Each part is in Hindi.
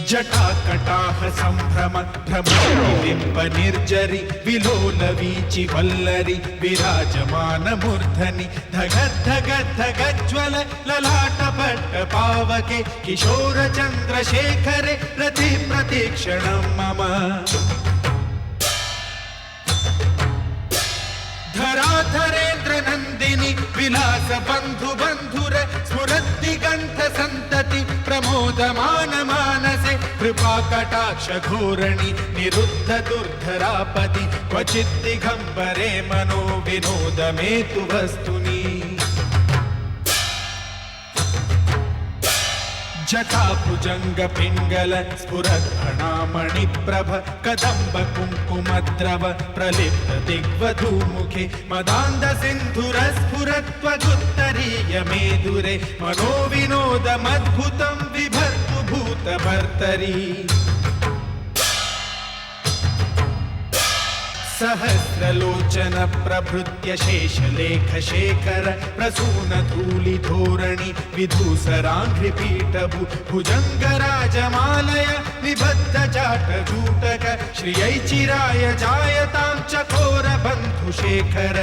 जटाकटाह संभ्रम भ्रमलिम्ब निर्जरि विलोल वीचि वल्लरि विराजमान मूर्धनि धगद्धगद्धगज्ज्वल ललाट पट्ट पावके किशोर चन्द्रशेखरे रति प्रतीक्षणं मम धराधरेन्द्र नन्दिनि विलास बन्धु बन्धुर स्फुरद्दिगन्त सन्तति प्रमोदमान मानसे कृपा कटाक्ष घोरणि निरुद्ध दुर्धरापति क्वचित् दिगम्बरे मनो विनोदमेतु वस्तुनि जटाभुजंग पिंगल स्फुरद्भणामणि प्रभ कदम्ब कुंकुमद्रव प्रलिप्त दिग्वधूमुखे मदान्ध सिन्धुर स्फुरत्वगुत्तरीय मेदुरे मनोविनोदमद्भुतं विभर्तु भूतभर्तरि सहस्रलोचन प्रभृत्य शेषलेख शेखर प्रसून धूलि धोरणि विधूसराङ्घ्रिपीठभु भुजंग राजमालय निबद्ध जाट जूटक श्रियै चिराय जायतां चकोर बन्धु शेखर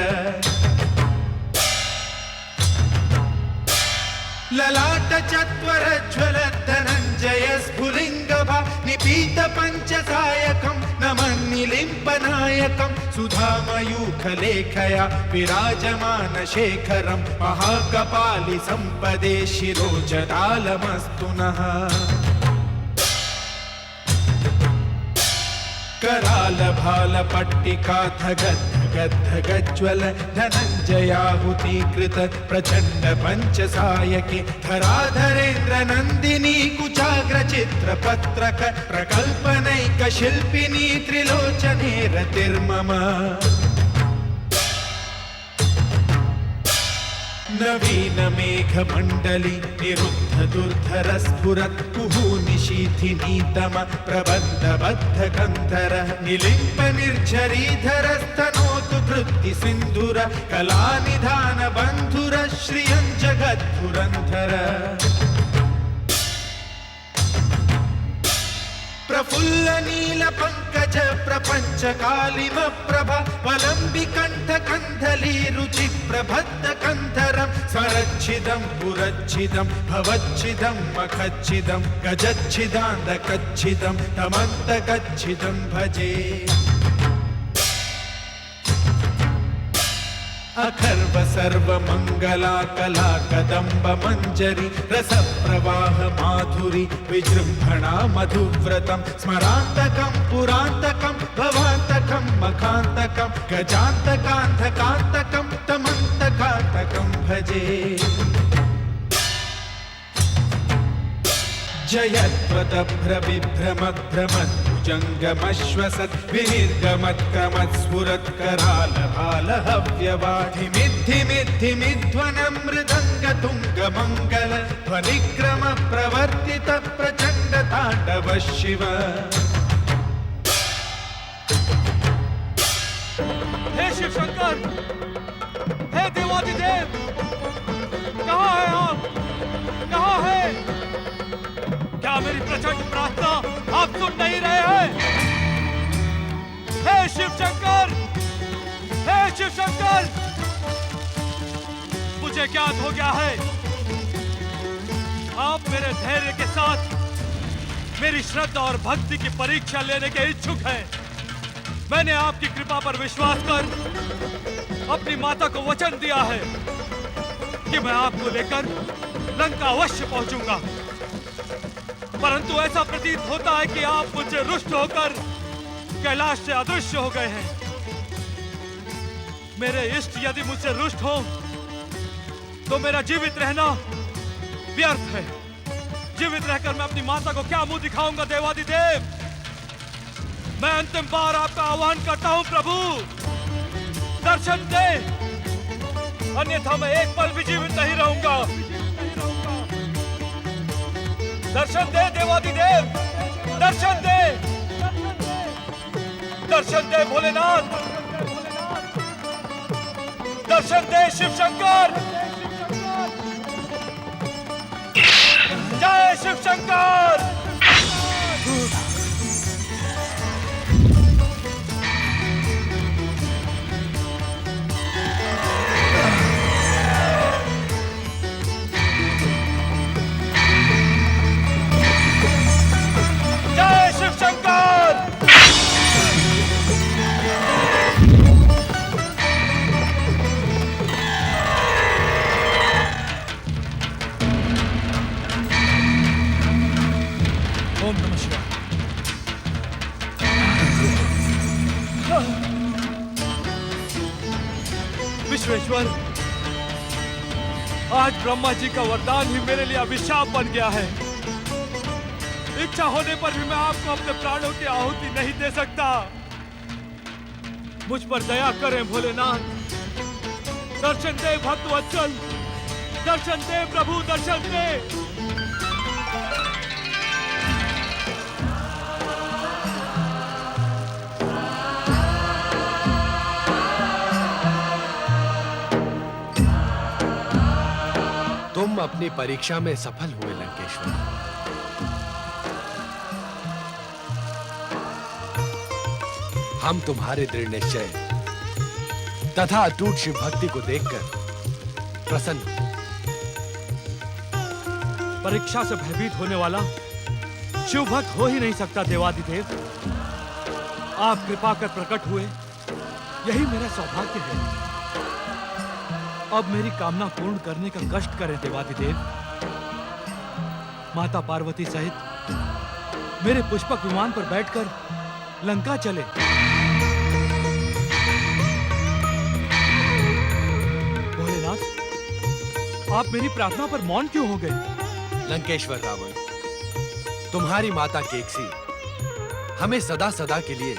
ललाट चत्वर ज्वल धनञ्जय स्फुलिङ्गभा निपीत पञ्चसायकं नमन्निलिम्बनायकं सुधामयूखलेखया विराजमान शेखरं महाकपालि सम्पदे शिरोजटालमस्तु नः कराल भाल पट्टिका धगद्धगज्ज्वल धनञ्जयाहुतीकृत प्रचण्ड पञ्चसायके धराधरेन्द्र नन्दिनी कुचाग्र चित्र पत्रक प्रकल्पनैक शिल्पिनी त्रिलोचने रतिर्मम नवीन मेघ मंडली निरुद्ध दुर्धर स्फुरत् कुहू निशीथिनीतम प्रबन्ध बद्ध कंधर निलिम्ब निर्झरीधर स्तनोतु कृत्ति सिन्धुर कलानिधान बन्धुर श्रियं जगद्धुरन्धर प्रफुल्ल नील पंकज प्रपंच कालिम प्रभ वलंबि कंठ कंधली रुचि प्रबद्ध कंधरं स्वरच्छिदं पुरच्छिदं भवच्छिदं मखच्छिदं गजच्छिदान्दकच्छिदं तमन्तकच्छिदं भजे अखर्व सर्व मंगला कला कदम्ब मंजरी रस प्रवाह माधुरी विजृंभणा मधुव्रतं स्मरान्तकं पुरान्तकं भवान्तकं मखान्तकं गजान्तकान्धकान्तकं तमन्तकान्तकं भजे जयत्वतभ्र विभ्रमभ्रमद्भुजङ्गमश्वसत् विनिर्गमत्क्रमत् स्फुरत्कराल भाल हव्यवाढिमिद्धिमिद्धिमिध्वनं मृदङ्गतुङ्गमङ्गल ध्वनिक्रम प्रवर्तित प्रचण्ड ताण्डव शिव हे शिव शंकर, हे देवादिदेव, कहाँ है आप? कहाँ है? क्या मेरी प्रचंड प्रार्थना आप सुन नहीं रहे हैं? हे शिव शंकर, हे शिव शंकर, मुझे ज्ञात हो गया है आप मेरे धैर्य के साथ मेरी श्रद्धा और भक्ति की परीक्षा लेने के इच्छुक हैं। मैंने आपकी कृपा पर विश्वास कर अपनी माता को वचन दिया है कि मैं आपको लेकर लंका अवश्य पहुंचूंगा, परंतु ऐसा प्रतीत होता है कि आप मुझसे रुष्ट होकर कैलाश से अदृश्य हो गए हैं। मेरे इष्ट यदि मुझसे रुष्ट हो तो मेरा जीवित रहना व्यर्थ है। जीवित रहकर मैं अपनी माता को क्या मुंह दिखाऊंगा? देवादिदेव, मैं अंतिम बार आपका आह्वान करता हूं प्रभु, दर्शन दे, अन्यथा मैं एक पल भी जीवित नहीं रहूंगा। दर्शन दे देवादिदेव, दर्शन दे, दर्शन दे भोलेनाथ, दर्शन दे शिव शंकर, जय शिव शंकर। ओम नमः शिवाय। विश्वेश्वर, आज ब्रह्मा जी का वरदान ही मेरे लिए अभिशाप बन गया है। इच्छा होने पर भी मैं आपको अपने प्राणों की आहुति नहीं दे सकता। मुझ पर दया करें भोलेनाथ। दर्शन दे भक्त वत्सल, दर्शन दे प्रभु, दर्शन दे। तुम अपनी परीक्षा में सफल हुए लंकेश्वर। हम तुम्हारे दृढ़ निश्चय तथा अटूट शिव भक्ति को देखकर प्रसन्न। परीक्षा से भयभीत होने वाला शिव भक्त हो ही नहीं सकता देवादिदेव। आप कृपा कर प्रकट हुए, यही मेरा सौभाग्य है। अब मेरी कामना पूर्ण करने का कष्ट करें देवादिदेव। माता पार्वती सहित मेरे पुष्पक विमान पर बैठकर लंका चले। भोलेनाथ, आप मेरी प्रार्थना पर मौन क्यों हो गए? लंकेश्वर रावण, तुम्हारी माता केकसी हमें सदा सदा के लिए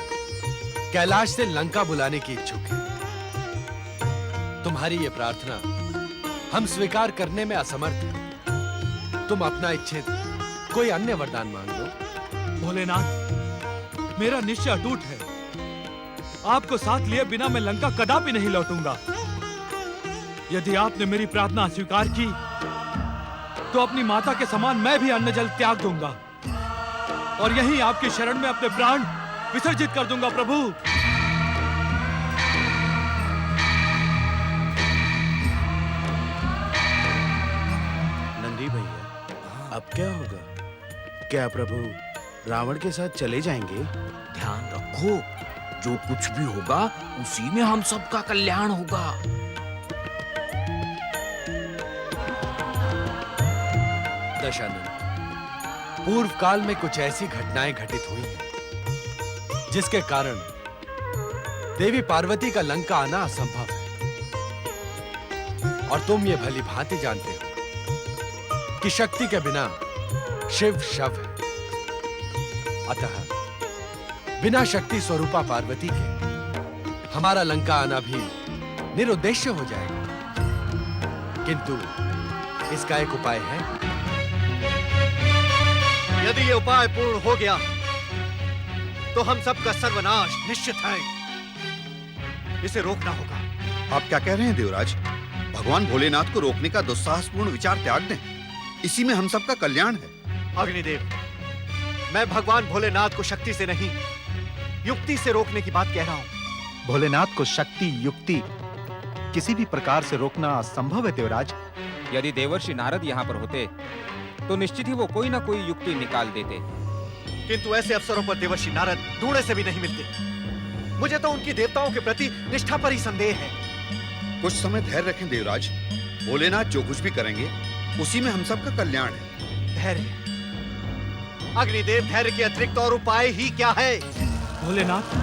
कैलाश से लंका बुलाने की इच्छुक है। तुम्हारी ये प्रार्थना हम स्वीकार करने में असमर्थ हैं। तुम अपना इच्छित कोई अन्य वरदान मांग लो। भोलेनाथ, मेरा निश्चय अटूट है। आपको साथ लिए बिना मैं लंका कदापि नहीं लौटूंगा। यदि आपने मेरी प्रार्थना स्वीकार की तो अपनी माता के समान मैं भी अन्न जल त्याग दूंगा और यहीं आपकी शरण में अपने प्राण विसर्जित कर दूंगा प्रभु। नंदी भैया, अब क्या होगा? क्या प्रभु रावण के साथ चले जाएंगे? ध्यान रखो, जो कुछ भी होगा उसी में हम सबका कल्याण होगा। दशानन, पूर्व काल में कुछ ऐसी घटनाएं घटित हुई हैं जिसके कारण देवी पार्वती का लंका आना असंभव है। और तुम ये भली भांति जानते हो कि शक्ति के बिना शिव शव है। अतः बिना शक्ति स्वरूपा पार्वती के हमारा लंका आना भी निरुद्देश्य हो जाएगा। किंतु इसका एक उपाय है। यदि ये उपाय पूर्ण हो गया तो हम सबका सर्वनाश निश्चित है। इसे रोकना होगा। आप क्या कह रहे हैं देवराज? भगवान भोलेनाथ को रोकने का दुस्साहसपूर्ण विचार त्याग दें। इसी में हम सबका कल्याण है। अग्निदेव, मैं भगवान भोलेनाथ को शक्ति से नहीं, युक्ति से रोकने की बात कह रहा हूं। भोलेनाथ को शक्ति युक्ति किसी भी प्रकार से रोकना असंभव है देवराज। यदि देवर्षि नारद यहाँ पर होते तो निश्चित ही वो कोई ना कोई युक्ति निकाल देते। किंतु ऐसे अवसरों पर देवर्षि नारद ढूंढे से भी नहीं मिलते। मुझे तो उनकी देवताओं के प्रति निष्ठा पर ही संदेह है। कुछ समय धैर्य रखें देवराज। भोलेनाथ जो कुछ भी करेंगे उसी में हम सबका कल्याण है। धैर्य? अग्निदेव, धैर्य के अतिरिक्त और उपाय ही क्या है? भोलेनाथ,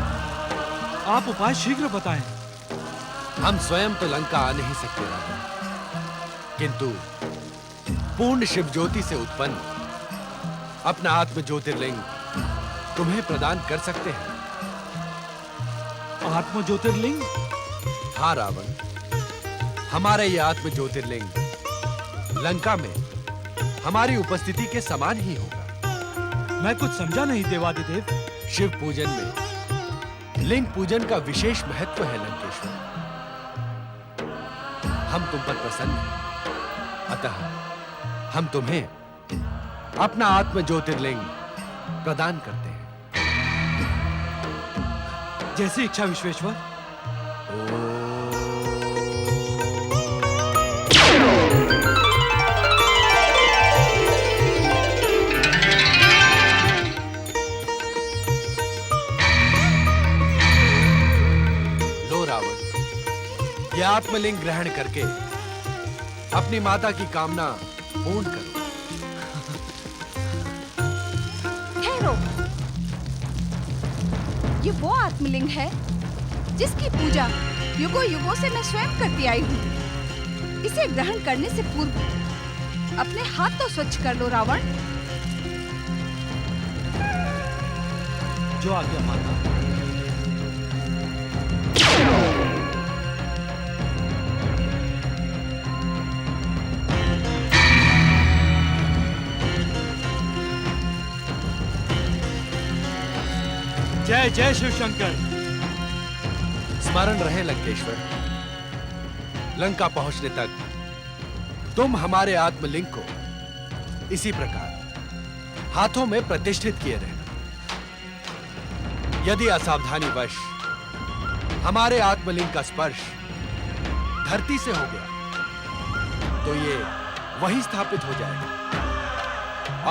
आप उपाय शीघ्र बताएं। हम स्वयं तो लंका आ नहीं सकते रावण, किंतु पूर्ण शिव ज्योति से उत्पन्न अपना आत्म ज्योतिर्लिंग तुम्हें प्रदान कर सकते हैं। आत्म ज्योतिर्लिंग? हाँ रावण, हमारा यह आत्म ज्योतिर्लिंग लंका में हमारी उपस्थिति के समान ही होगा। मैं कुछ समझा नहीं देवादिदेव। शिव पूजन में लिंग पूजन का विशेष महत्व है लंकेश्वर। हम तुम पर प्रसन्न हैं, अतः हम तुम्हें अपना आत्म ज्योतिर्लिंग प्रदान करते हैं। जैसी इच्छा विश्वेश्वर। लो रावण, यह आत्मलिंग ग्रहण करके अपनी माता की कामना पूर्ण करो। ठहरो। ये वो आत्मलिंग है जिसकी पूजा युगों युगों से मैं स्वयं करती आई हूँ। इसे ग्रहण करने से पूर्व अपने हाथ तो स्वच्छ कर लो रावण। जो आज्ञा माता। जय जय शिव शंकर। स्मरण रहे लंकेश्वर, लंका पहुंचने तक तुम हमारे आत्मलिंग को इसी प्रकार हाथों में प्रतिष्ठित किए रहना। यदि असावधानीवश हमारे आत्मलिंग का स्पर्श धरती से हो गया तो ये वहीं स्थापित हो जाएगा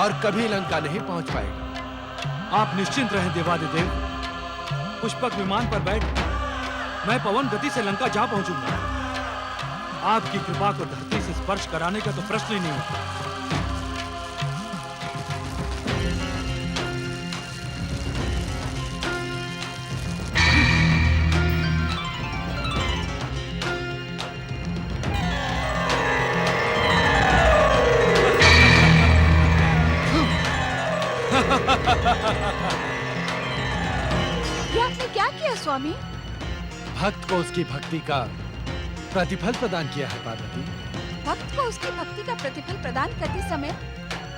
और कभी लंका नहीं पहुंच पाएगा। आप निश्चिंत रहें देवादिदेव। पुष्पक विमान पर बैठ मैं पवन गति से लंका जा पहुंचूंगा। आपकी कृपा को धरती से स्पर्श कराने का तो प्रश्न ही नहीं उठता। ये आपने क्या किया स्वामी? भक्त को उसकी भक्ति का प्रतिफल प्रदान किया है पार्वती। भक्त को उसकी भक्ति का प्रतिफल प्रदान करते समय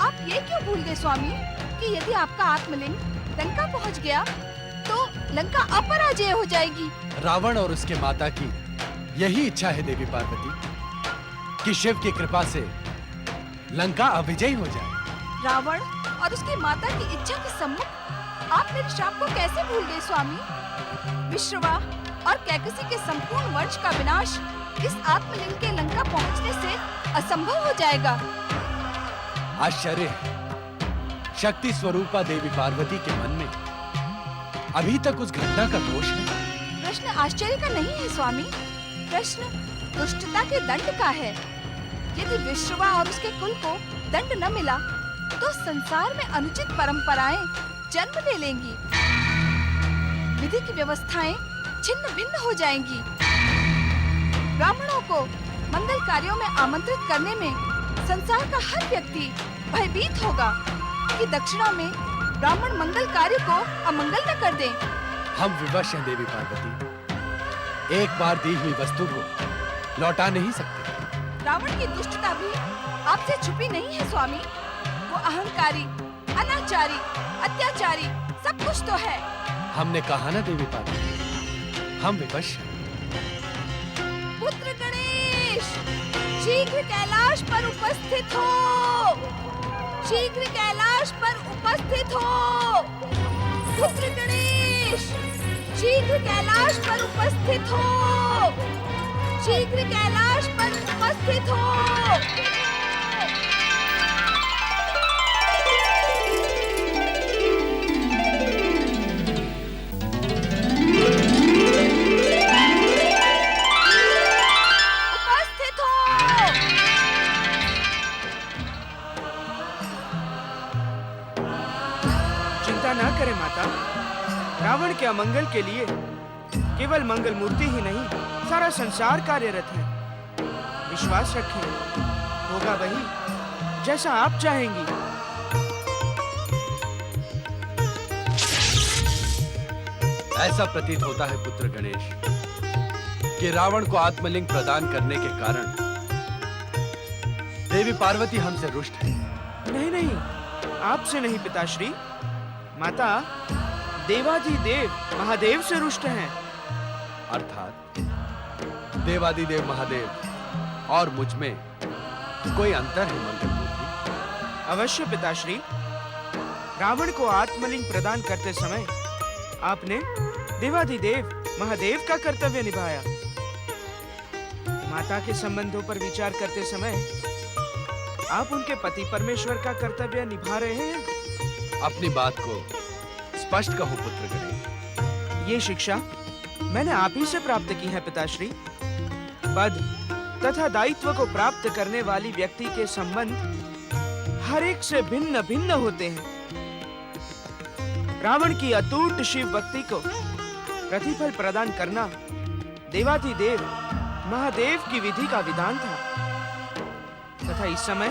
आप ये क्यों भूल गए स्वामी कि यदि आपका आत्मलिंग लंका पहुंच गया तो लंका अपराजय हो जाएगी। रावण और उसके माता की यही इच्छा है देवी पार्वती कि शिव की कृपा से लंका अविजयी हो जाए। रावण और उसकी माता की इच्छा के सम्मुख आप मेरे श्राप को कैसे भूल गए स्वामी? विश्रवा और कैकसी के संपूर्ण वंश का विनाश इस आत्मलिंग के लंका पहुंचने से असंभव हो जाएगा। आश्चर्य है, शक्ति स्वरूपा देवी पार्वती के मन में अभी तक उस घटना का दोष है। प्रश्न आश्चर्य का नहीं है स्वामी, प्रश्न दुष्टता के दंड का है। यदि विश्रवा और उसके कुल को दंड न मिला तो संसार में अनुचित परंपराएं जन्म ले लेंगी, विधि की व्यवस्थाएं छिन्न भिन्न हो जाएंगी। ब्राह्मणों को मंगल कार्यों में आमंत्रित करने में संसार का हर व्यक्ति भयभीत होगा कि दक्षिणा में ब्राह्मण मंगल कार्य को अमंगल न कर दें। हम विवश हैं देवी पार्वती, एक बार दी हुई वस्तु को लौटा नहीं सकते। रावण की दुष्टता भी आपसे छुपी नहीं है स्वामी। वो अहंकारी, अनाचारी, अत्याचारी सब कुछ तो है। हमने कहा ना देवी पार्वती, हम विवश हैं। पुत्र गणेश, शीघ्र कैलाश पर उपस्थित हो। शीघ्र कैलाश पर उपस्थित हो। पुत्र गणेश, शीघ्र कैलाश पर उपस्थित हो। शीघ्र कैलाश पर उपस्थित हो। न करें माता, रावण के अमंगल के लिए केवल मंगल मूर्ति ही नहीं सारा संसार कार्यरत है। विश्वास रखें, होगा वही जैसा आप चाहेंगी। ऐसा प्रतीत होता है पुत्र गणेश कि रावण को आत्मलिंग प्रदान करने के कारण देवी पार्वती हमसे रुष्ट है। नहीं नहीं, आपसे नहीं पिताश्री, माता देवाधिदेव महादेव से रुष्ट हैं। अर्थात देवादिदेव महादेव और मुझ में कोई अंतर है मंगल मूर्ति? अवश्य पिताश्री, रावण को आत्मलिंग प्रदान करते समय आपने देवाधिदेव महादेव का कर्तव्य निभाया। माता के संबंधों पर विचार करते समय आप उनके पति परमेश्वर का कर्तव्य निभा रहे हैं। अपनी बात को स्पष्ट कहो पुत्र गणेश। ये शिक्षा मैंने आप ही से प्राप्त की है पिताश्री। पद तथा दायित्व को प्राप्त करने वाली व्यक्ति के संबंध हर एक से भिन्न भिन्न होते हैं। रावण की अटूट शिव भक्ति को प्रतिफल प्रदान करना देवाधिदेव महादेव की विधि का विधान था, तथा इस समय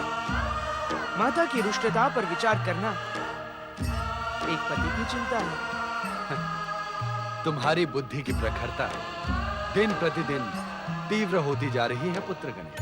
माता की रुष्टता पर विचार करना एक पति की चिंता है। तुम्हारी बुद्धि की प्रखरता दिन प्रतिदिन तीव्र होती जा रही है पुत्रगण।